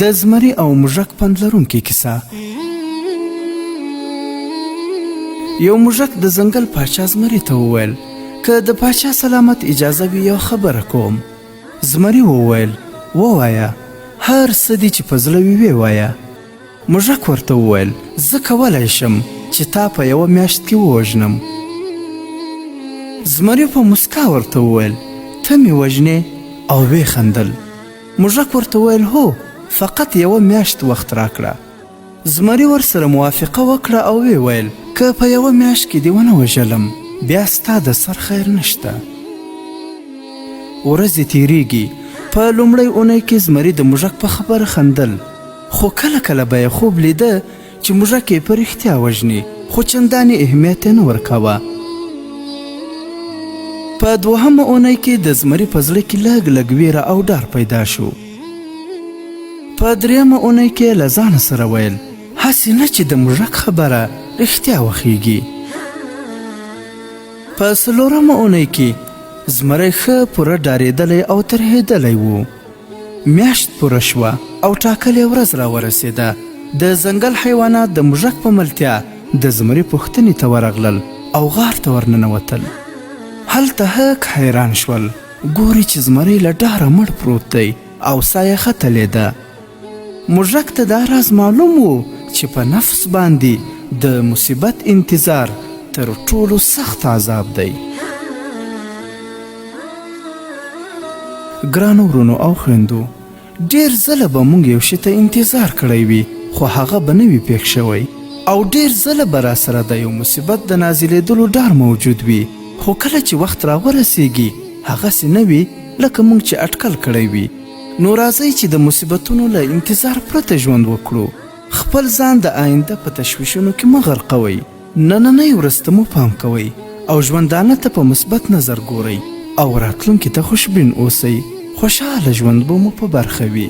د زمري او موږک پند لرونکې کیسه. یو موږک د ځنګل پاچا زمري ته وویل که د پاچا سلامت اجازه وي یو خبره کوم. زمري وویل ووایه، هر څه دي چې په زړه وي ویې وایه. موږک ورته وویل زه کولی شم چې تا په یوه میاشت کې ووژنم. زمري په مسکا ورته وویل ته مې وژنې؟ او ویې خندل. موږک ورته وویل هو، فقط یوه میاشت وخت راکړه. زمري ورسره موافقه وکړه او ویې ویل که په یوه میاشت کې دې ونه وژلم بیا ستا د سر خیر نشته. ورځې تیریږي. په لومړۍ اونۍ کې زمري د موږک په خبره خندل، خو کله کله به یې خوب لیده چې موږک یې په رښتیا وژني، خو چندانې اهمیت یې نه ورکاوه. په دوهمه اونۍ کې د زمري په زړه کې لږ لږ ویره او ډار پیدا شو. په درېیمه اونۍ کې له ځانه سره ویل هسې نه چې د موږک خبره رښتیا وخیږي. په څلورمه اونۍ کې زمری ښه پوره ډارېدلی او ترهېدلی و. میاشت پوره شوه او ټاکلې ورځ راورسېده. د ځنګل حیوانات د موږک په ملتیا د زمري پوښتنې ته ورغلل او غار ته ورننوتل. هلته هک حیران شول، ګوري چې زمری له ډاره مړ پروت دی او ساه یې ختلې ده. موږک ته دا راز معلوم و چې په نفس باندې د مصیبت انتظار تر ټولو سخت عذاب دی. ګرانو ورونو او خویندو، ډېر ځله به موږ یو شي ته انتظار کړی وي خو هغه به نه وي پېښ شوی، او ډېر ځله به راسره د یو مصیبت د نازلېدلو ډار موجود وي، خو کله چې وخت راورسیږي هغسې نه وي لکه موږ چې اټکل کړی وي. نو راځئ چې د مصیبتونو له انتظار پرته ژوند وکړو. خپل ځان د آینده په تشویشونو کې مه غرقوئ. نننۍ ورځ ته مو پام کوئ او ژوندانه ته په مثبت نظر ګورئ او راتلونکي ته خوشبین اوسئ. خوشحاله ژوند به مو په برخه وي.